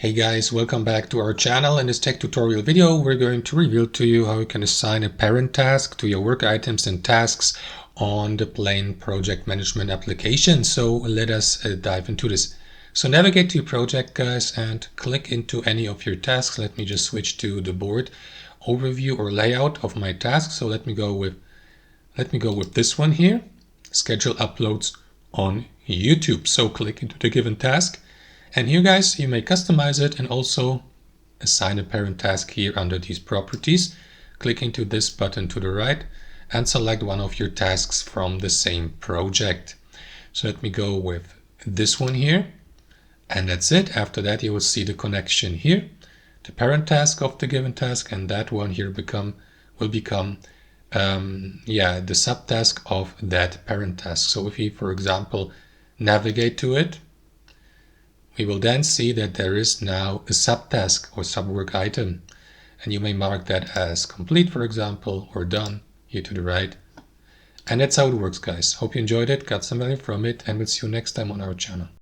Hey guys, welcome back to our channel. In this tech tutorial video, we're going to reveal to you how you can assign a parent task to your work items and tasks on the Plane project management application. So let us dive into this. So navigate to your project, guys, and click into any of your tasks. Let me just switch to the board overview or layout of my task. So let me go with this one here, schedule uploads on YouTube. So click into the given task. And here, guys, you may customize it and also assign a parent task here under these properties. Click into this button to the right and select one of your tasks from the same project. So let me go with this one here. And that's it. After that, you will see the connection here, the parent task of the given task, and that one here will become the subtask of that parent task. So if we, for example, navigate to it, we will then see that there is now a subtask or subwork item, and you may mark that as complete, for example, or done here to the right. And that's how it works, guys. Hope you enjoyed it, got some value from it, and we'll see you next time on our channel.